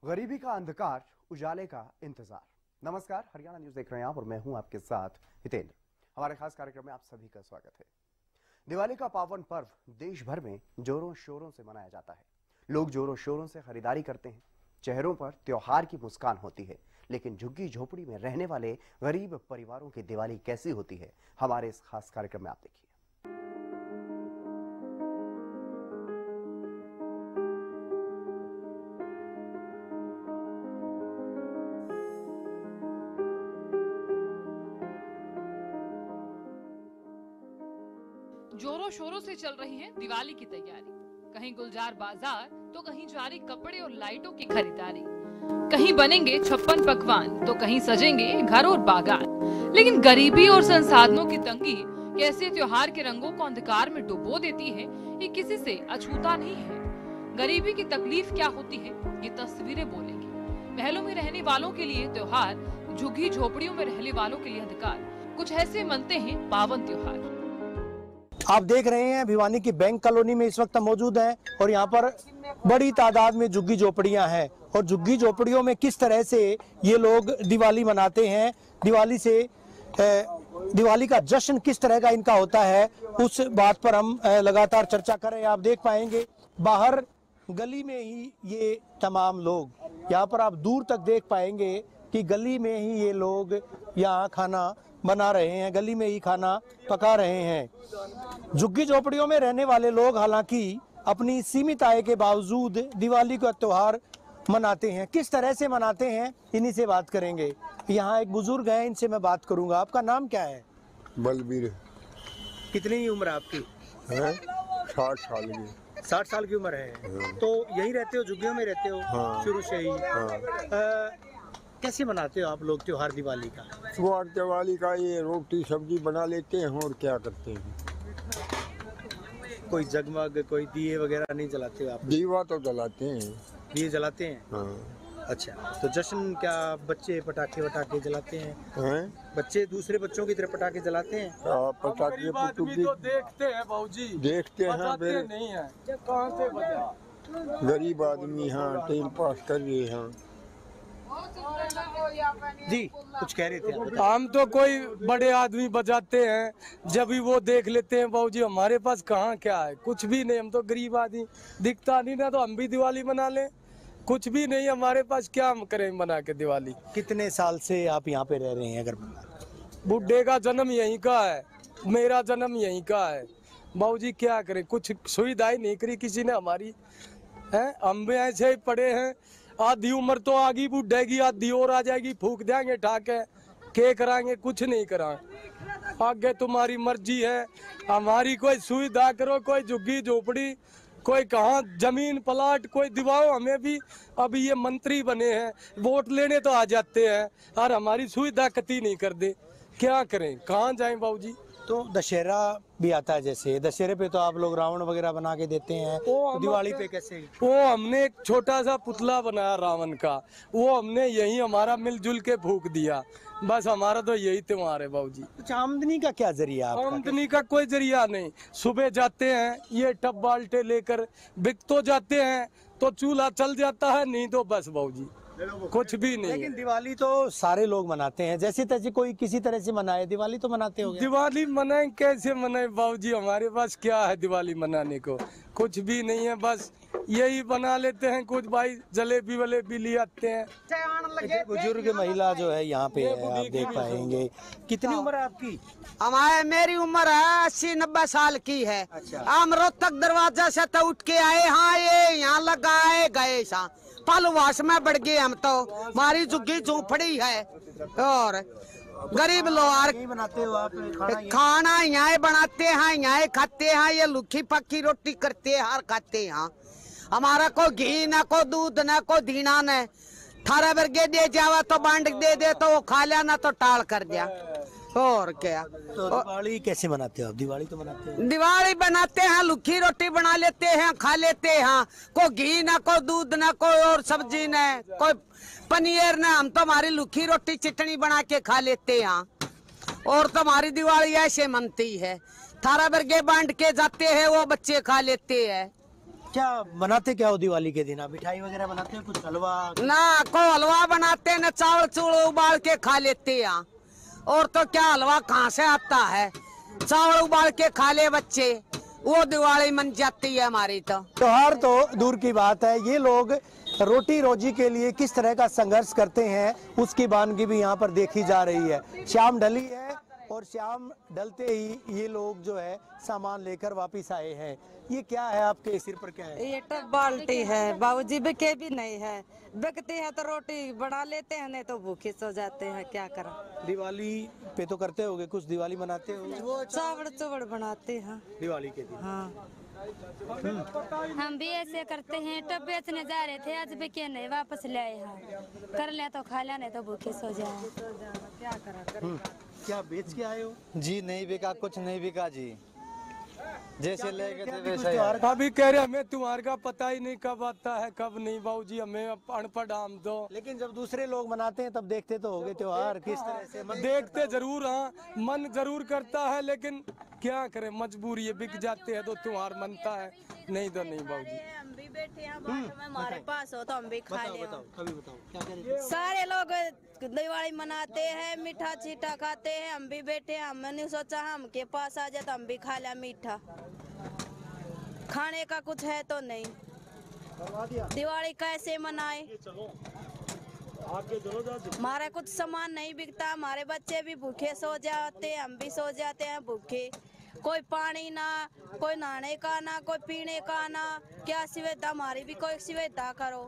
गरीबी का अंधकार, उजाले का इंतजार। नमस्कार, हरियाणा न्यूज देख रहे हैं आप और मैं हूं आपके साथ हितेंद्र। हमारे खास कार्यक्रम में आप सभी का स्वागत है। दिवाली का पावन पर्व देश भर में जोरों शोरों से मनाया जाता है। लोग जोरों शोरों से खरीदारी करते हैं, चेहरों पर त्योहार की मुस्कान होती है। लेकिन झुग्गी झोपड़ी में रहने वाले गरीब परिवारों की दिवाली कैसी होती है, हमारे इस खास कार्यक्रम में आप देखिए। जोरों शोरों से चल रही है दिवाली की तैयारी। कहीं गुलजार बाजार तो कहीं जारी कपड़े और लाइटों की खरीदारी। कहीं बनेंगे 56 पकवान तो कहीं सजेंगे घर और बागान। लेकिन गरीबी और संसाधनों की तंगी कैसे त्योहार के रंगों को अंधकार में डुबो देती है, ये किसी से अछूता नहीं है। गरीबी की तकलीफ क्या होती है, ये तस्वीरें बोलेंगी। महलों में रहने वालों के लिए त्योहार, झुग्गी झोपड़ियों में रहने वालों के लिए अंधकार। कुछ ऐसे मनते हैं पावन त्योहार। आप देख रहे हैं भिवानी की बैंक कॉलोनी में इस वक्त मौजूद हैं और यहाँ पर बड़ी तादाद में झुग्गी झोपड़ियाँ हैं और झुग्गी झोपड़ियों में किस तरह से ये लोग दिवाली मनाते हैं, दिवाली का जश्न किस तरह का इनका होता है, उस बात पर हम लगातार चर्चा कर रहे हैं। आप देख पाएंगे बाहर गली में ही ये तमाम लोग, यहाँ पर आप दूर तक देख पाएंगे कि गली में ही ये लोग यहाँ खाना बना रहे हैं, गली में ही खाना पका रहे हैं। झुग्गी झोपड़ियों में रहने वाले लोग हालांकि अपनी सीमित आय के बावजूद दिवाली का त्योहार मनाते हैं। किस तरह से मनाते हैं, इन्हीं से बात करेंगे। यहाँ एक बुजुर्ग हैं, इनसे मैं बात करूंगा। आपका नाम क्या है? बलबीर। कितनी उम्र आपकी है? 60 साल की। 60 साल की उम्र है। तो यही रहते हो, झुग्गियों में रहते हो? हाँ। शुरू से ही। कैसे मनाते हो आप लोग त्योहार दिवाली का? त्योहार दिवाली का ये रोटी सब्जी बना लेते हैं और क्या करते हैं। कोई जगमग, कोई दिए वगैरह नहीं जलाते हो आप? दीवा तो जलाते हैं। दिए जलाते हैं? हाँ। अच्छा, तो जश्न क्या बच्चे पटाखे वटाखे जलाते हैं? हैं? बच्चे दूसरे बच्चों की तरह पटाखे जलाते हैं? पटाखे पुटुकी तो देखते हैं बाबूजी, देखते हैं। बजाते नहीं है। कहाँ से बजा? गरीब आदमी हाँ टाइम पास कर रहे हैं। जी कुछ कह रहे थे आप? हम तो कोई बड़े आदमी बजाते हैं, जब भी वो देख लेते हैं बाबूजी। हमारे पास कहाँ क्या है, कुछ भी नहीं। हम तो गरीब आदमी, दिखता नहीं ना, तो हम भी दिवाली मना लें। कुछ भी नहीं हमारे पास, क्या हम करें बना के दिवाली। कितने साल से आप यहाँ पे रह रहे हैं? अगर बुढ़े का जन्म यहीं का है, मेरा जन्म यहीं का है बाबूजी। क्या करें, कुछ सुविधाएं नहीं करी किसी ने हमारी है। हम भी ऐसे ही पड़े हैं। आधी उम्र तो आ गई बुढ़े की, आधी और आ जाएगी, फूक देंगे ठाके, के कराएंगे, कुछ नहीं कराएं। आगे तुम्हारी मर्जी है, हमारी कोई सुविधा करो, कोई झुग्गी झोपड़ी, कोई कहाँ जमीन प्लाट कोई दिवाओ हमें भी। अभी ये मंत्री बने हैं, वोट लेने तो आ जाते हैं और हमारी सुविधा कती नहीं कर दे। क्या करें, कहाँ जाएं बाबूजी। तो दशहरा भी आता है, जैसे दशहरे पे तो आप लोग रावण वगैरह बना के देते हैं, तो दिवाली पे कैसे? वो हमने एक छोटा सा पुतला बनाया रावण का, वो हमने यही हमारा मिलजुल के फूक दिया। बस हमारा तो यही त्योहार है बाबूजी। कुछ आमदनी का क्या जरिया? आमदनी का कोई जरिया नहीं। सुबह जाते हैं ये टब बाल्टे लेकर, बिक तो जाते हैं तो चूल्हा चल जाता है, नहीं तो बस बाबूजी कुछ भी नहीं। लेकिन दिवाली तो सारे लोग मनाते हैं, जैसे तैसे कोई किसी तरह से मनाए, दिवाली तो मनाते हो। दिवाली मनाए कैसे मनाए बाबूजी, हमारे पास क्या है दिवाली मनाने को, कुछ भी नहीं है। बस यही बना लेते हैं कुछ, भाई जलेबी वलेबी ले आते हैं। बुजुर्ग महिला जो है यहाँ पे है, आप देख पाएंगे। कितनी उम्र है आपकी? मेरी उम्र है 80-90 साल की है। अच्छा। हम रोहतक दरवाजा से तो उठ के आए, हाँ ये यहाँ लगाए गए सा पलवास में बढ़ गए हम तो। हमारी झुग्गी झोपड़ी है और गरीब लोग बनाते हो आप खाना यहाँ बनाते हैं, यहाँ खाते हैं। ये लुखी पक्की रोटी करते हैं, हर खाते हैं। हमारा को घी ना को दूध ना को धीना न, थारा वर्गे दे जावा तो बांट दे तो वो खा लिया, ना तो टाल कर दिया। और क्या। तो दिवाली कैसे मनाते हो आप? दिवाली तो मनाते हो? दिवाली बनाते हैं, लुखी रोटी बना लेते हैं, खा लेते हैं। को घी ना को दूध ना कोई और सब्जी न, कोई पनीर न। हम तो हमारी लुखी रोटी चटनी बना के खा लेते हैं। और तो हमारी दिवाली ऐसे मनती है, थारा वर्गे बांट के जाते हैं, वो बच्चे खा लेते हैं। क्या बनाते क्या हो दिवाली के दिन? आप मिठाई वगैरह बनाते हैं, कुछ हलवा? ना को हलवा बनाते न चावल चूड़ उबाल के खा लेते हैं यहाँ। और तो क्या हलवा कहाँ से आता है? चावल उबाल के खा ले बच्चे, वो दिवाली मन जाती है हमारी। तो त्योहार तो दूर की बात है, ये लोग रोटी रोजी के लिए किस तरह का संघर्ष करते हैं उसकी वानगी भी यहाँ पर देखी जा रही है। शाम ढली है और शाम ढलते ही ये लोग जो है सामान लेकर वापस आए हैं। ये क्या है आपके सिर पर, क्या है? ये टब बाल्टी है बाबूजी, बिके भी नहीं है। बिकती है तो रोटी बना लेते हैं, नहीं तो भूखे सो जाते हैं, क्या करें। दिवाली पे तो करते होगे कुछ, दिवाली मनाते हो? चावड़ चुवड़ बनाते हैं दिवाली के दिन। हाँ, हम भी ऐसे करते हैं। टब बेचने जा रहे थे, आज बिके नहीं, वापस ले आए हैं। कर ले तो खा ले, नहीं तो भूखे सो जाए। क्या करें। क्या बेच के आए हो? जी नहीं बिका, कुछ नहीं बिका जी, जैसे ले गए थे वैसे। अभी कह रहे हमें तुम्हारे का पता ही नहीं कब आता है कब नहीं बाबूजी, हमें अनपढ़ हम तो। लेकिन जब दूसरे लोग मनाते हैं तब देखते तो होगे त्योहार किस तरह से देखते जरूर, हाँ मन जरूर करता है, लेकिन क्या करें, मजबूरी है, बिक जाते हैं तो त्योहार मनता है, नहीं तो नहीं बाबूजी। हम भी बैठे हैं बाजू में, हमारे पास हो तो हम भी खा ले। कभी बताओ क्या कह रहे थे? सारे लोग दिवाली मनाते हैं, मीठा चीटा खाते हैं, हम भी बैठे हैं। हमने सोचा हम के पास आ जाए तो हम भी खा लिया मीठा। खाने का कुछ है तो नहीं, दिवाली कैसे मनाए? हमारा कुछ सामान नहीं बिकता, हमारे बच्चे भी भूखे सो जाते, हम भी सो जाते हैं भूखे। कोई पानी ना, कोई नहाने का ना, कोई पीने का ना, क्या सुविधा? हमारी भी कोई सुविधा करो।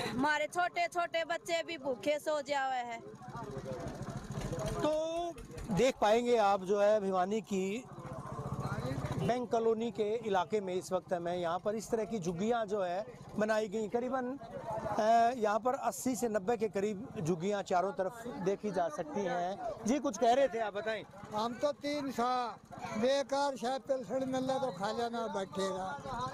हमारे छोटे छोटे बच्चे भी भूखे सो जावे हैं। तो देख पाएंगे आप जो है भिवानी की बैंक कॉलोनी के इलाके में इस वक्त हमें यहाँ पर इस तरह की झुग्गियाँ जो है बनाई गई। करीबन यहाँ पर 80 से 90 के करीब झुग्गियाँ चारों तरफ देखी जा सकती हैं। जी कुछ कह रहे थे, आप बताएं। हम तो 3 बेकार शायद पेंशन मिल रहा तो खा जाना बैठेगा,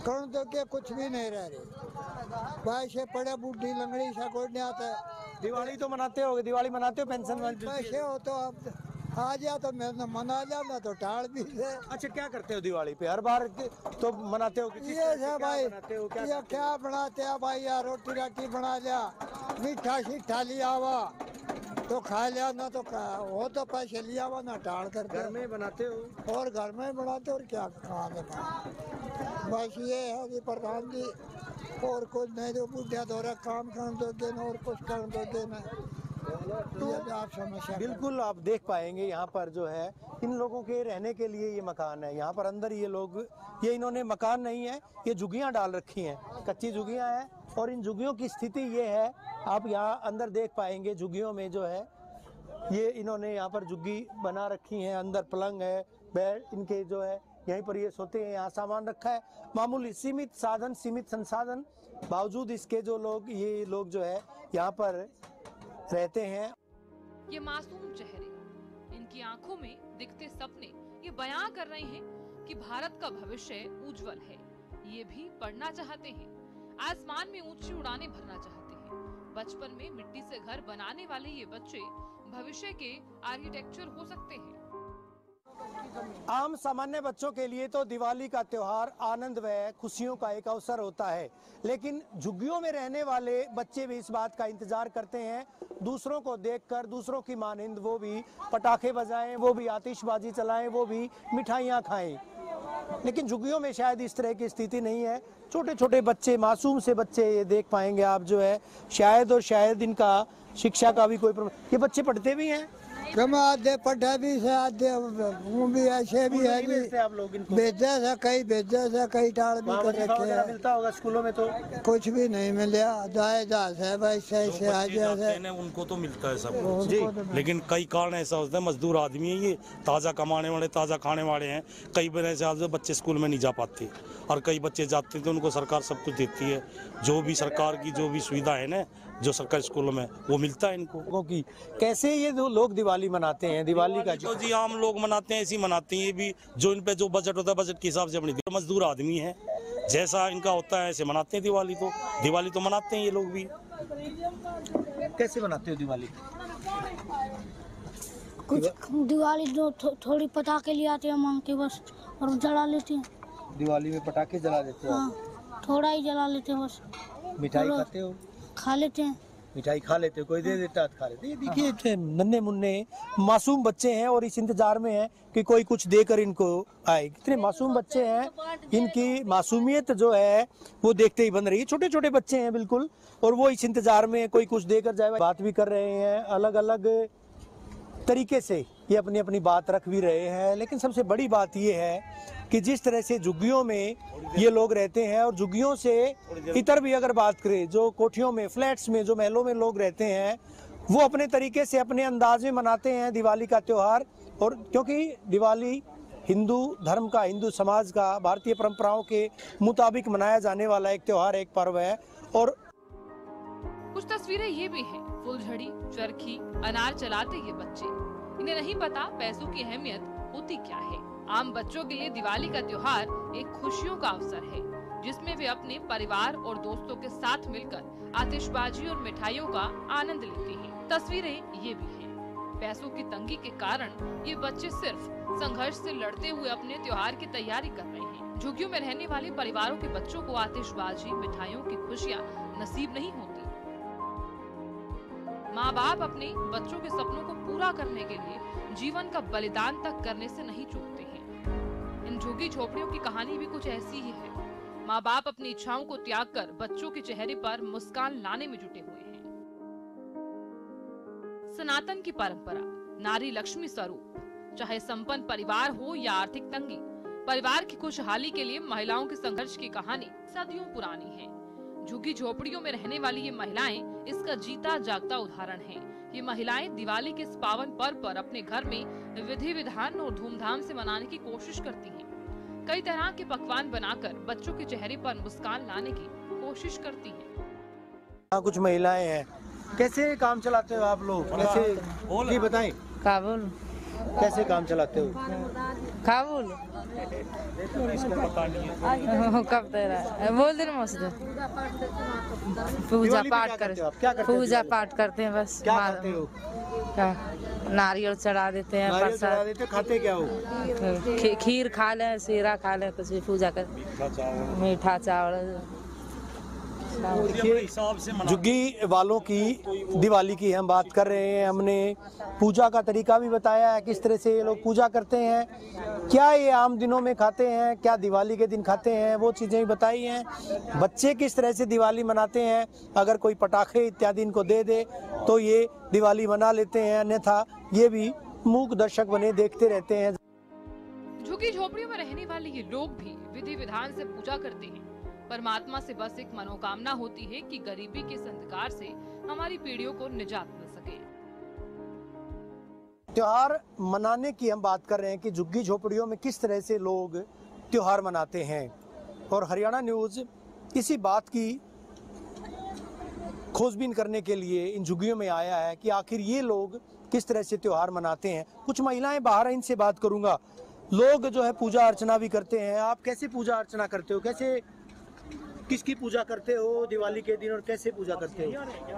कौन तो के कुछ भी नहीं रह रहे। भाई से पड़े बूढ़ी लंगड़ी से कोई नहीं आता है। दिवाली तो मनाते हो, दिवाली मनाते हो, पेंशन पैसे हो तो अब आ जा तो मैं मना जाना तो टाल भी दे। अच्छा क्या करते हो दिवाली पे? हर बार तो मनाते हो? ये है भाई, ये क्या बनाते हैं भाई? यार रोटी राटी बना लिया, मीठा शीठा लिया हुआ तो खा लिया, ना तो वो तो पैसे लिया हुआ ना टाल कर। घर में बनाते हो? और घर में बनाते और क्या खाने का। बस ये है कि प्रधान जी और कुछ नहीं, जो बुढ़िया दौरा काम कर दोगे ना और कुछ कर दोगे ना, आप समस्या। बिल्कुल आप देख पाएंगे यहाँ पर जो है इन लोगों के रहने के लिए ये मकान है। यहाँ पर अंदर ये लोग, ये इन्होंने मकान नहीं है, ये झुग्गियाँ डाल रखी हैं, कच्ची झुग्गियाँ हैं। और इन झुग्गियों की स्थिति ये है, आप यहाँ अंदर देख पाएंगे झुग्गियों में जो है ये इन्होंने यहाँ पर झुग्गी बना रखी है। अंदर पलंग है, बेड इनके जो है यहीं पर ये सोते हैं। यहाँ सामान रखा है, मामूली सीमित साधन, सीमित संसाधन, बावजूद इसके जो लोग, ये लोग जो है यहाँ पर रहते हैं। ये मासूम चेहरे, इनकी आंखों में दिखते सपने ये बयां कर रहे हैं कि भारत का भविष्य उज्जवल है। ये भी पढ़ना चाहते हैं, आसमान में ऊंची उड़ानें भरना चाहते हैं। बचपन में मिट्टी से घर बनाने वाले ये बच्चे भविष्य के आर्किटेक्चर हो सकते हैं। आम सामान्य बच्चों के लिए तो दिवाली का त्योहार आनंद व खुशियों का एक अवसर होता है, लेकिन झुग्गियों में रहने वाले बच्चे भी इस बात का इंतजार करते हैं, दूसरों को देखकर, दूसरों की मानिंद वो भी पटाखे बजाएं, वो भी आतिशबाजी चलाएं, वो भी मिठाइयाँ खाएं। लेकिन झुग्गियों में शायद इस तरह की स्थिति नहीं है। छोटे छोटे बच्चे, मासूम से बच्चे, ये देख पाएंगे आप जो है, शायद इनका शिक्षा का भी कोई प्रॉब्लम। ये बच्चे पढ़ते भी हैं? कम आधे पढ़े भी से, आधे वो भी ऐसे भी है कि आप लोग इनको भेजे से, कई भेजे से, कई टाल भी कर रखे हैं। मिलता होगा स्कूलों में? तो कुछ भी नहीं मिला, जाए है भाई, सही आ जाए उनको तो मिलता है सब कुछ, लेकिन कई कारण ऐसा होता है, मजदूर आदमी है ये, ताज़ा कमाने वाले, ताज़ा खाने वाले हैं। कई बार ऐसे बच्चे स्कूल में नहीं जा पाते, और कई बच्चे जाते हैं तो उनको सरकार सब कुछ देती है, जो भी सरकार की जो भी सुविधा है ना, जो सरकारी स्कूलों में वो मिलता है इनको। की कैसे ये दो लोग दिवाली मनाते हैं? दिवाली का तो जी आम लोग मनाते हैं, ऐसे ही मनाते हैं। ये भी जो इन पे जो बजट होता है, बजट के हिसाब से अपनी, मजदूर आदमी है, जैसा इनका होता है ऐसे मनाते हैं दिवाली। तो मनाते हैं ये लोग भी। कैसे मनाते हो दिवाली? कुछ दिवाली जो थोड़ी पटाखे ले आते हैं मांग के बस, और जला लेते हैं। दिवाली में पटाखे जला देते हो? थोड़ा ही जला लेते हैं बस। मिठाई खाते हो? खा लेते हैं। मिठाई खा लेते हो, कोई दे देता है खा लेते। ये देखिए नन्हे मुन्ने मासूम बच्चे हैं और इस इंतजार में हैं कि कोई कुछ देकर इनको आए। कितने मासूम बच्चे हैं, इनकी मासूमियत जो है वो देखते ही बन रही है। छोटे छोटे बच्चे हैं बिल्कुल, और वो इस इंतजार में कोई कुछ देकर जाए। बात भी कर रहे हैं, अलग अलग तरीके से ये अपनी अपनी बात रख भी रहे हैं। लेकिन सबसे बड़ी बात ये है कि जिस तरह से झुग्गियों में ये लोग रहते हैं, और झुग्गियों से इतर भी अगर बात करें, जो कोठियों में, फ्लैट्स में, जो महलों में लोग रहते हैं, वो अपने तरीके से अपने अंदाज में मनाते हैं दिवाली का त्योहार। और क्योंकि दिवाली हिंदू धर्म का, हिंदू समाज का, भारतीय परंपराओं के मुताबिक मनाया जाने वाला एक त्योहार, एक पर्व है। और कुछ तस्वीरें ये भी हैं, फुलझड़ी, चरखी, अनार चलाते ये बच्चे। इन्हें नहीं पता पैसों की अहमियत होती क्या है। आम बच्चों के लिए दिवाली का त्योहार एक खुशियों का अवसर है, जिसमें वे अपने परिवार और दोस्तों के साथ मिलकर आतिशबाजी और मिठाइयों का आनंद लेते हैं। तस्वीरें ये भी हैं। पैसों की तंगी के कारण ये बच्चे सिर्फ संघर्ष से लड़ते हुए अपने त्योहार की तैयारी कर रहे हैं। झुग्गियों में रहने वाले परिवारों के बच्चों को आतिशबाजी, मिठाइयों की खुशियाँ नसीब नहीं होती। माँ बाप अपने बच्चों के सपनों को पूरा करने के लिए जीवन का बलिदान तक करने से नहीं चूकते हैं। इन झुग्गी झोपड़ियों की कहानी भी कुछ ऐसी ही है। माँ बाप अपनी इच्छाओं को त्याग कर बच्चों के चेहरे पर मुस्कान लाने में जुटे हुए हैं। सनातन की परंपरा, नारी लक्ष्मी स्वरूप, चाहे संपन्न परिवार हो या आर्थिक तंगी, परिवार की खुशहाली के लिए महिलाओं के संघर्ष की कहानी सदियों पुरानी है। झुग्गी झोपड़ियों में रहने वाली ये महिलाएं इसका जीता जागता उदाहरण हैं। ये महिलाएं दिवाली के इस पावन पर्व पर अपने घर में विधि विधान और धूमधाम से मनाने की कोशिश करती हैं। कई तरह के पकवान बनाकर बच्चों के चेहरे पर मुस्कान लाने की कोशिश करती हैं। कुछ महिलाएं हैं, कैसे काम चलाते हो आप लोग? कैसे जी बताएं। काबुल कैसे काम चलाते हो? काबुल कब तेरा बोल दे मौसम पूजा पाठ करते, पूजा पाठ करते हैं बस। क्या करते हो? क्या नारियल चढ़ा देते हैं, नारियल चढ़ा देते हो। खाते क्या हो? खीर खा लें, सीरा खा लें, कुछ भी पूजा कर, मीठा चावल। झुग्गी वालों की दिवाली की हम बात कर रहे हैं। हमने पूजा का तरीका भी बताया है, किस तरह से ये लोग पूजा करते हैं, क्या ये आम दिनों में खाते हैं, क्या दिवाली के दिन खाते हैं, वो चीज़ें भी बताई हैं। बच्चे किस तरह से दिवाली मनाते हैं, अगर कोई पटाखे इत्यादि इनको दे दे तो ये दिवाली मना लेते हैं, अन्यथा ये भी मूक दर्शक बने देखते रहते हैं। झुग्गी झोपड़ियों में रहने वाले ये लोग भी विधि विधान से पूजा करते हैं। परमात्मा से बस एक मनोकामना होती है कि गरीबी के इस अंधकार से हमारी पीढ़ियों को निजात मिल सके। त्योहार मनाने की हम बात कर रहे हैं कि झुग्गी झोपड़ियों में किस तरह से लोग त्योहार मनाते हैं, और हरियाणा न्यूज इसी बात की खोजबीन करने के लिए इन झुग्गियों में आया है कि आखिर ये लोग किस तरह से त्योहार मनाते हैं। कुछ महिलाएं बाहर, इनसे बात करूंगा। लोग जो है पूजा अर्चना भी करते हैं। आप कैसे पूजा अर्चना करते हो? कैसे, किसकी पूजा करते हो दिवाली के दिन, और कैसे पूजा करते हो?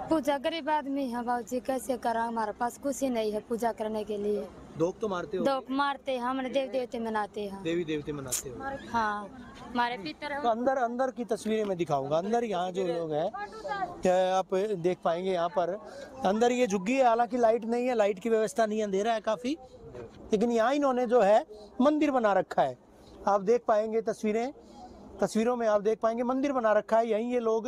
पूजा गरीब आदमी है बाबूजी, कैसे करा, हमारे पास कुछ ही नहीं है पूजा करने के लिए। दोक तो मारते हो? दोक मारते हैं, हमने देव देवते मनाते हैं। देवी देवते मनाते हो? हाँ, हमारे पितर। तो अंदर की तस्वीरें मैं दिखाऊंगा। अंदर यहाँ जो लोग हैं, आप देख पाएंगे यहाँ पर अंदर ये झुग्गी है। हालांकि लाइट नहीं है, लाइट की व्यवस्था नहीं, अंधेरा है काफी, लेकिन यहाँ इन्होंने जो है मंदिर बना रखा है। आप देख पाएंगे तस्वीरों में आप देख पाएंगे मंदिर बना रखा है। यहीं ये लोग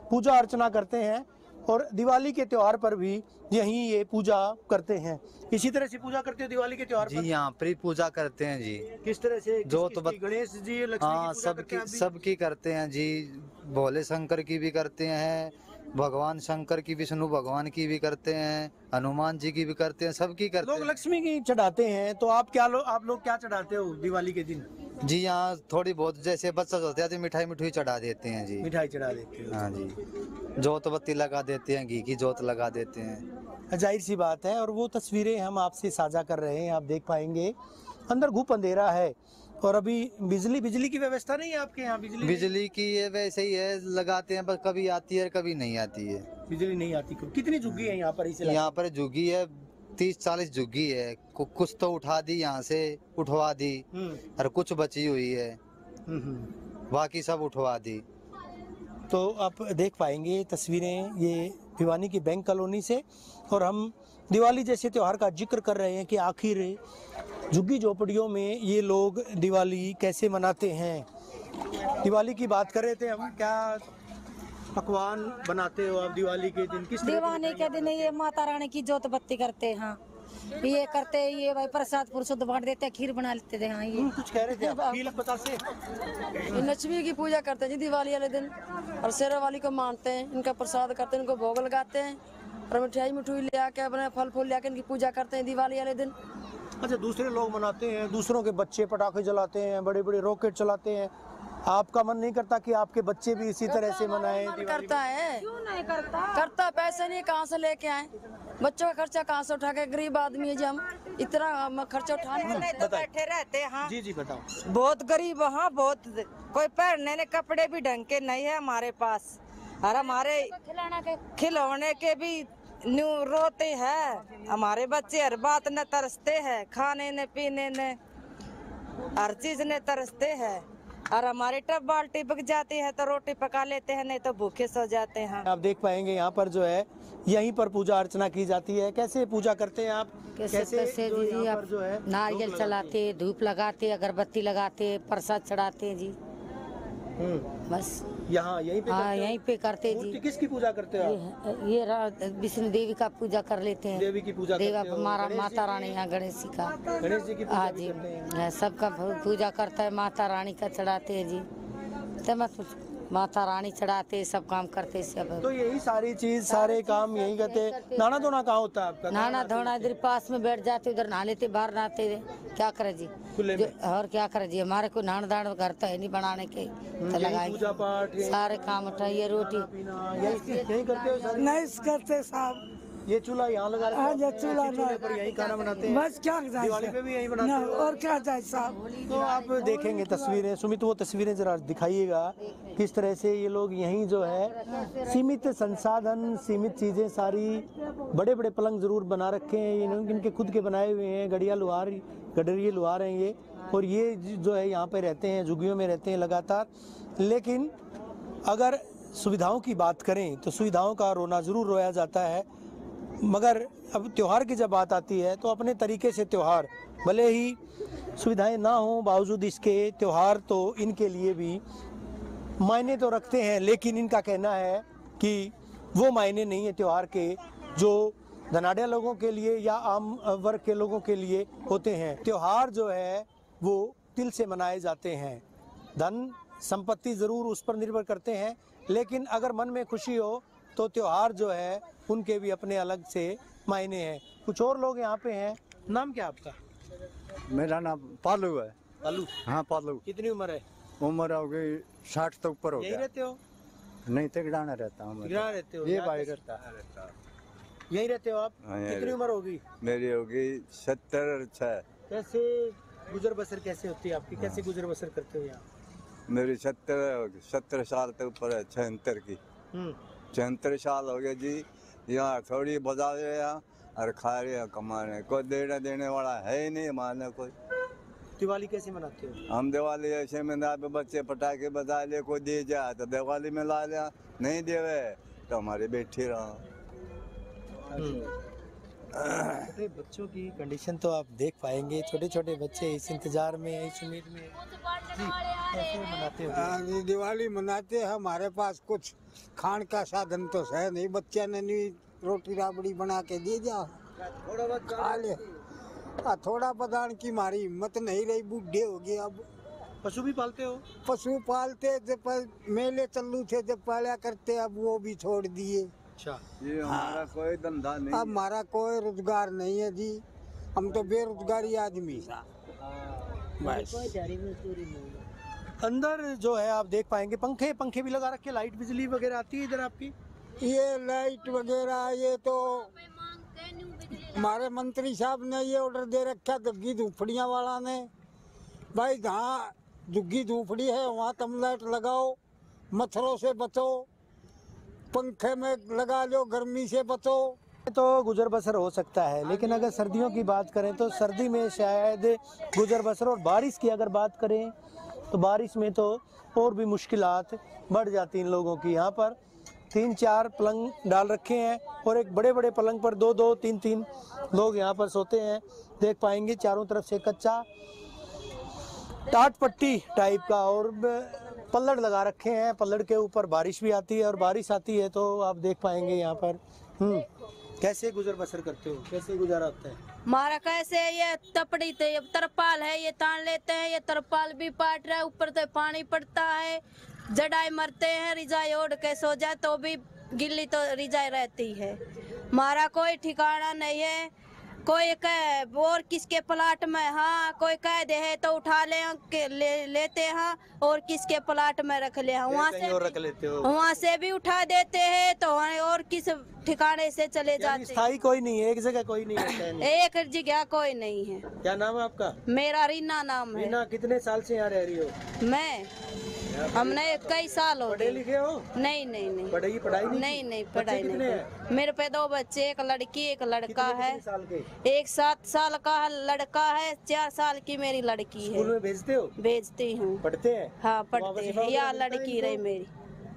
पूजा अर्चना करते हैं, और दिवाली के त्योहार पर भी यहीं ये पूजा करते हैं। इसी तरह से पूजा करते हो दिवाली के त्योहार जी? पर? यहाँ पर ही पूजा करते हैं जी। किस तरह से? जो तो गणेश जी, लक्ष्मी हाँ, सबकी करते हैं जी। भोले शंकर की भी करते हैं, भगवान शंकर की, विष्णु भगवान की भी करते हैं, हनुमान जी की भी करते हैं, सबकी करते हैं। लोग लक्ष्मी की चढ़ाते हैं, तो आप लोग क्या चढ़ाते हो दिवाली के दिन? जी यहाँ थोड़ी बहुत, जैसे बच्चा होते हैं तो मिठाई चढ़ा देते हैं जी। मिठाई चढ़ा देते हैं? हाँ जी। जोत बत्ती लगा देते हैं, घी की जोत लगा देते हैं। जाहिर सी बात है। और वो तस्वीरें हम आपसे साझा कर रहे हैं। आप देख पाएंगे अंदर घूप अंधेरा है, और अभी बिजली की व्यवस्था नहीं है आपके यहाँ? बिजली की ये वैसे ही है, लगाते हैं बस, कभी आती है कभी नहीं आती है। बिजली नहीं आती। कितनी झुग्गी है यहाँ पर? यहाँ पर झुग्गी है 30-40 झुग्गी है। कुछ तो उठा दी, यहाँ से उठवा दी, और कुछ बची हुई है। बाकी सब उठवा दी। तो आप देख पाएंगे तस्वीरें ये भिवानी की बैंक कॉलोनी से, और हम दिवाली जैसे त्योहार का जिक्र कर रहे हैं कि आखिर झुग्गी झोपड़ियों में ये लोग दिवाली कैसे मनाते हैं। दिवाली की बात कर रहे थे हम, क्या पकवान बनाते हो आप दिवाली के दिन? किस दिवाली के दिन ये माता रानी की जोत बत्ती करते हैं, ये करते हैं, ये भाई प्रसाद पुरुषों बांट देते हैं, खीर बना लेते थे। हाँ, ये कुछ कह रहे थे आप, बता से ये लक्ष्मी की पूजा करते हैं जी दिवाली वाले दिन, और शेरा वाली को मानते हैं, इनका प्रसाद करते हैं, इनको भोग लगाते हैं, और मिठाई ले आके अपने फल फूल ले आके इनकी पूजा करते हैं दिवाली वाले दिन। अच्छा, दूसरे लोग मनाते हैं, दूसरों के बच्चे पटाखे जलाते हैं, बड़े बड़े रॉकेट चलाते हैं, आपका मन नहीं करता कि आपके बच्चे भी इसी तरह से मनाएं? करता है, क्यों नहीं करता? पैसे नहीं कहाँ से लेके आए, बच्चों का खर्चा कहाँ से उठा के, गरीब आदमी है जी हम, इतना खर्चा उठा नहीं तो बैठे रहते हैं। हाँ जी जी बताओ। बहुत गरीब, हाँ बहुत, कोई पहनने ने कपड़े भी ढंग के नहीं है हमारे पास, और हमारे खिलौने के भी न्यू रोते हैं, हमारे बच्चे हर बात न तरसते हैं, खाने ने पीने ने हर चीज ने तरसते हैं, और हमारी टब बाल्टी बिक जाती है तो रोटी पका लेते हैं, नहीं तो भूखे सो जाते हैं। आप देख पाएंगे यहाँ पर जो है यहीं पर पूजा अर्चना की जाती है। कैसे पूजा करते हैं आप? कैसे दीदी आप जो है नारियल चलाते, धूप लगाते, अगरबत्ती लगाते, प्रसाद चढ़ाते हैं जी, बस यहाँ यहीं पे? हाँ यहीं पे करते जी। किसकी पूजा करते हो आप? ये विष्णु देवी का पूजा कर लेते हैं, देवी की पूजा देवा माता रानी, यहाँ गणेश जी का, गणेश जी की हाँ जी, सबका पूजा करता है, माता रानी का चढ़ाते हैं जी, तो माता रानी चढ़ाते, सब काम करते सब। तो यही सारी चीज, सारे काम यही करते। नहाना धोना कहाँ होता है आपका? नहाना धोना इधर पास में बैठ जाते, उधर नहा लेते, बाहर नहाते, क्या करे जी, और क्या करे जी, हमारे को नहान दान घर तो है नहीं बनाने के, तो लगाए पूजा पाठ सारे काम उठाइए, रोटी यही करते हो? नहीं करते साहब, ये चूल्हा यहाँ लगा रखा है, चूल्हे पर यही खाना बनाते हैं, बस क्या दिवाली पे भी यही बनाते हैं, और क्या जाए साहब। तो आप देखेंगे तस्वीरें, सुमित वो तस्वीरें जरा दिखाइएगा किस तरह से ये लोग यहीं जो है सीमित संसाधन, सीमित चीजें सारी, बड़े बड़े पलंग जरूर बना रखे हैं, इनके खुद के बनाए हुए हैं, गड़रिया लुहार हैं ये, और ये जो है यहाँ पे रहते हैं, झुग्गियों में रहते हैं लगातार। लेकिन अगर सुविधाओं की बात करें तो सुविधाओं का रोना जरूर रोया जाता है, मगर अब त्योहार की जब बात आती है तो अपने तरीके से त्योहार, भले ही सुविधाएं ना हो बावजूद इसके, त्योहार तो इनके लिए भी मायने तो रखते हैं, लेकिन इनका कहना है कि वो मायने नहीं है त्योहार के जो धनाढ़ लोगों के लिए या आम वर्ग के लोगों के लिए होते हैं। त्योहार जो है वो दिल से मनाए जाते हैं, धन संपत्ति ज़रूर उस पर निर्भर करते हैं, लेकिन अगर मन में खुशी हो तो त्योहार जो है उनके भी अपने अलग से मायने हैं। कुछ और लोग यहाँ पे हैं। नाम क्या आपका? मेरा नाम पालू है। पालू? हाँ पालू। कितनी उम्र है? उम्र हो गई 60 तो ऊपर हो गया। यही रहते हो? नहीं, तिगड़ाना रहता हूँ। तिगड़ाना रहते हो? ये भाई रहता है। यही रहते हो आप? कितनी उम्र होगी? मेरी होगी 70। कैसे गुजर बसर कैसे होती है आपकी? कैसे गुजर बसर करते हो यहाँ? मेरी 70 साल तक ऊपर है, 76 की। 76 साल हो गए जी। यहाँ थोड़ी बजा रहे हैं और खा रहे हैं, कमा रहे हैं, कोई देने वाला है ही नहीं हमारे कोई। दिवाली कैसे मनाते हो? हम दिवाली ऐसे मना पे बच्चे पटाखे बजा ले, कोई दे जाए तो दिवाली में ला लिया, नहीं देवे तो हमारे बैठे रहो। छोटे बच्चों की कंडीशन तो आप देख पाएंगे, छोटे छोटे बच्चे इस इंतजार में, इस उम्मीद में। जी, कैसे मनाते हो? दिवाली मनाते हैं, हमारे पास कुछ खान का साधन तो है नहीं, बच्चे ने नहीं रोटी राबड़ी बना के दे जा, खा ले। थोड़ा बदान की हमारी हिम्मत नहीं रही, बूढ़े हो गए अब। पशु भी पालते हो? पशु पालते जब मेले चल्लू थे जब पाला करते, अब वो भी छोड़ दिए। अच्छा, ये हमारा कोई धंधा नहीं, अब हमारा कोई रोजगार नहीं है जी, हम तो बेरोजगारी आदमी। अंदर जो है आप देख पाएंगे पंखे भी लगा रखे, लाइट बिजली वगैरह आती है इधर आपकी? ये लाइट वगैरह ये तो हमारे मंत्री साहब ने ये ऑर्डर दे रखा झुग्गी झोपड़ियाँ वाला ने, भाई जहाँ झुग्गी झोपड़ी है वहाँ तुम लाइट लगाओ, मच्छरों से बचो, पंखे में लगा लो, गर्मी से बचो। तो गुजर बसर हो सकता है, लेकिन अगर सर्दियों की बात करें तो सर्दी में शायद गुजर बसर, और बारिश की अगर बात करें तो बारिश में तो और भी मुश्किलात बढ़ जाती इन लोगों की। यहाँ पर 3-4 पलंग डाल रखे हैं और एक बड़े बड़े पलंग पर 2-2, 3-3 लोग यहाँ पर सोते हैं। देख पाएंगे चारों तरफ से कच्चा टाट पट्टी टाइप का और पल्लड़ लगा रखे हैं। पल्लड़ के ऊपर बारिश भी आती है और बारिश आती है तो आप देख पाएंगे यहाँ पर कैसे गुजर बसर करते हो, कैसे गुजारा होता है? हमारा कैसे ये तपड़ी तरपाल है, ये तान लेते हैं, ये तरपाल भी पाट रहा है, ऊपर से पानी पड़ता है, जड़ाई मरते हैं, रिजाई ओढ़ के सो जाए तो भी गिल्ली तो रिजाई रहती है। हमारा कोई ठिकाना नहीं है, कोई कह और किसके प्लाट में, हाँ कोई कह दे है तो उठा लेते हैं और किसके प्लाट में रख ले, वहाँ से भी उठा देते हैं तो और किस ठिकाने से चले जाते हैं। स्थायी कोई नहीं है, एक जगह कोई नहीं है, एक जगह कोई नहीं है। क्या नाम है आपका? मेरा रीना नाम है। रीना, कितने साल से यहाँ रह रही हो? मैं हमने कई साल हो पढ़े लिखे हो? नहीं नहीं नहीं। पढ़ाई नहीं पढ़ाई नहीं। मेरे पे 2 बच्चे, एक लड़की एक लड़का है। साल के? एक 7 साल का लड़का है, 4 साल की मेरी लड़की है। स्कूल में भेजते हो? भेजती हूँ। पढ़ते हैं? हाँ पढ़ते हैं। या लड़की रही मेरी,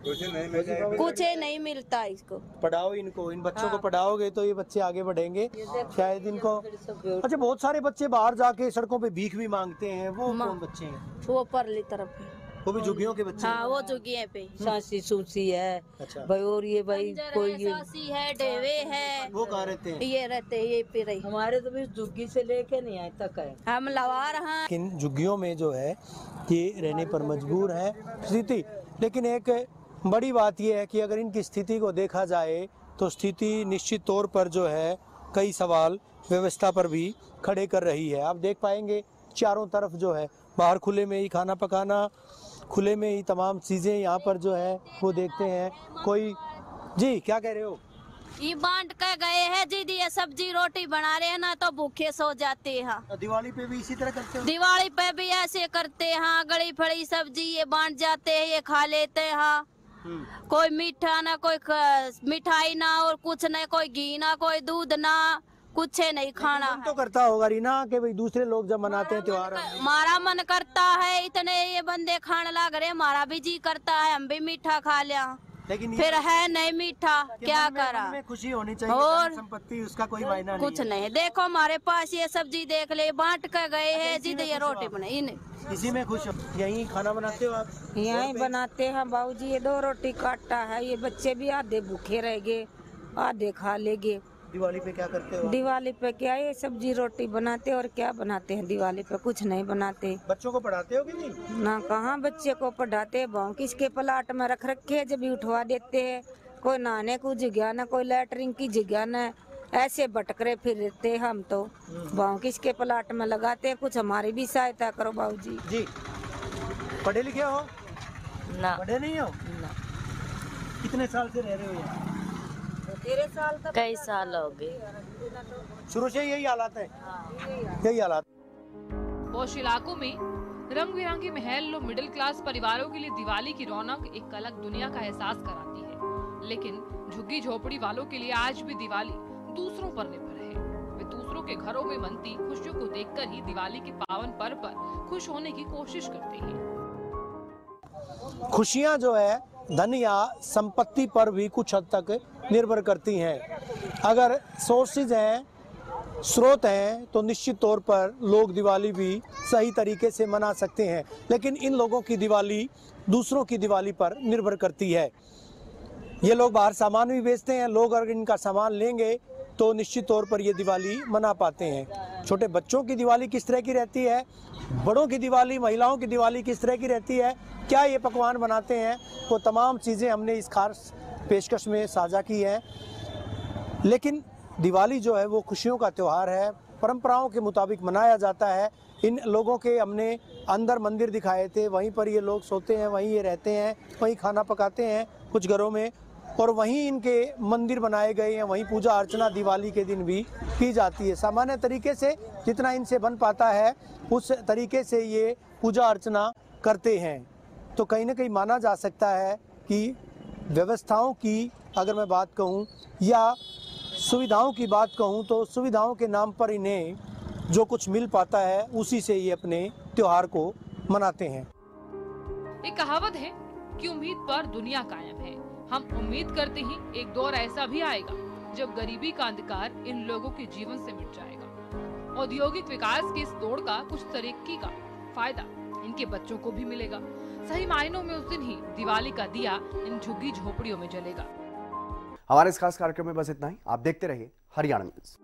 कुछ नहीं मिलता इसको। पढ़ाओ इनको, इन बच्चों को पढ़ाओगे तो ये बच्चे आगे बढ़ेंगे शायद इनको। अच्छा, बहुत सारे बच्चे बाहर जाके सड़कों पे भीख भी मांगते हैं, वो कौन बच्चे हैं? वो परली तरफ है, वो भी झुग्गियों के बच्चे? हाँ वो झुग्गियों पे। सासी सूसी है। अच्छा। भाई और ये भाई कोई ये सासी है, डेवे है। वो कहाँ रहते हैं? ये रहते हैं ये पे रही। हमारे तो भी झुग्गी से लेके नहीं आए तक है, हम लवार हैं। इन झुग्गियों में जो है ये रहने पर मजबूर है स्थिति। लेकिन एक बड़ी बात यह है कि अगर इनकी स्थिति को देखा जाए तो स्थिति निश्चित तौर पर जो है कई सवाल व्यवस्था पर भी खड़े कर रही है। आप देख पाएंगे चारों तरफ जो है बाहर खुले में ही खाना पकाना, खुले में ही तमाम चीज़ें यहाँ पर जो है वो देखते हैं। कोई जी क्या कह रहे हो? ये बांट के गए हैं जी, ये सब्जी रोटी बना रहे हैं ना तो भूखे सो जाते हैं। दिवाली पे भी इसी तरह करते हो? दिवाली पे भी ऐसे करते हैं, गली फड़ी सब्जी ये बांट जाते हैं, ये खा लेते हैं। कोई मीठा ना, कोई मिठाई ना और कुछ नहीं, कोई घी ना, कोई दूध ना, कुछ नहीं खाना। तो करता होगा रीना कि भाई दूसरे लोग जब मनाते हैं त्योहार, हमारा मन करता है, इतने ये बंदे खाने लग रहे, हमारा भी जी करता है हम भी मीठा खा लिया, लेकिन फिर है नहीं मीठा, क्या करा। खुशी होनी चाहिए और संपत्ति, उसका कोई मायना नहीं। कुछ नहीं, देखो हमारे पास ये सब्जी देख ले, बांट कर गए हैं जी, ये रोटी बनाई। इसी में खुश हो? यहीं खाना बनाते हो आप? यहीं बनाते हैं बाबूजी। ये 2 रोटी काटता है, ये बच्चे भी आधे भूखे रह गए, आधे खा लेंगे। दिवाली पे क्या करते हो? दिवाली पे क्या ये सब्जी रोटी बनाते और क्या बनाते हैं दिवाली पे? कुछ नहीं बनाते। बच्चों को पढ़ाते हो कि नहीं? ना, कहाँ बच्चे को पढ़ाते, भाव किसके प्लाट में रख रखे जब भी उठवा देते हैं। कोई नहाने को जगह न, कोई लैटरिन की जगह न, ऐसे भटकरे फिरते हम तो। भाव किसके प्लाट में लगाते, कुछ हमारी भी सहायता करो बाबूजी। जी पढ़े लिखे हो? ना। पढ़े नहीं हो? ना। कितने साल से रह रहे हो यहाँ? 13 साल तक। कई साल हो गए, शुरू से यही हालात है? यही हालात। पौष इलाकों में रंग बिरंगे महल और मिडिल क्लास परिवारों के लिए दिवाली की रौनक एक अलग दुनिया का एहसास कराती है। लेकिन झुग्गी झोपड़ी वालों के लिए आज भी दिवाली दूसरों पर निर्भर है। वे दूसरों के घरों में बनती खुशियों को देखकर ही दिवाली के पावन पर्व पर खुश होने की कोशिश करते हैं। खुशियाँ जो है धन या संपत्ति पर भी कुछ हद तक निर्भर करती हैं। अगर सोर्सेज हैं, स्रोत हैं, तो निश्चित तौर पर लोग दिवाली भी सही तरीके से मना सकते हैं। लेकिन इन लोगों की दिवाली दूसरों की दिवाली पर निर्भर करती है। ये लोग बाहर सामान भी बेचते हैं, लोग अगर इनका सामान लेंगे तो निश्चित तौर पर ये दिवाली मना पाते हैं। छोटे बच्चों की दिवाली किस तरह की रहती है, बड़ों की दिवाली, महिलाओं की दिवाली किस तरह की रहती है, क्या ये पकवान बनाते हैं, वो तमाम चीज़ें हमने इस खास पेशकश में साझा की हैं। लेकिन दिवाली जो है वो खुशियों का त्यौहार है, परंपराओं के मुताबिक मनाया जाता है। इन लोगों के हमने अंदर मंदिर दिखाए थे, वहीं पर ये लोग सोते हैं, वहीं ये रहते हैं, वहीं खाना पकाते हैं कुछ घरों में, और वहीं इनके मंदिर बनाए गए हैं, वहीं पूजा अर्चना दिवाली के दिन भी की जाती है। सामान्य तरीके से जितना इनसे बन पाता है उस तरीके से ये पूजा अर्चना करते हैं। तो कहीं ना कहीं माना जा सकता है कि व्यवस्थाओं की अगर मैं बात कहूँ या सुविधाओं की बात कहूँ तो सुविधाओं के नाम पर इन्हें जो कुछ मिल पाता है उसी से ये अपने त्यौहार को मनाते हैं। एक कहावत है कि उम्मीद पर दुनिया कायम है। हम उम्मीद करते हैं एक दौर ऐसा भी आएगा जब गरीबी का अंधकार इन लोगों के जीवन से मिट जाएगा। औद्योगिक विकास की इस दौड़ का कुछ तरक्की का फायदा इनके बच्चों को भी मिलेगा। सही मायनों में उस दिन ही दिवाली का दिया इन झुग्गी झोपड़ियों में जलेगा। हमारे इस खास कार्यक्रम में बस इतना ही। आप देखते रहिए हरियाणा न्यूज।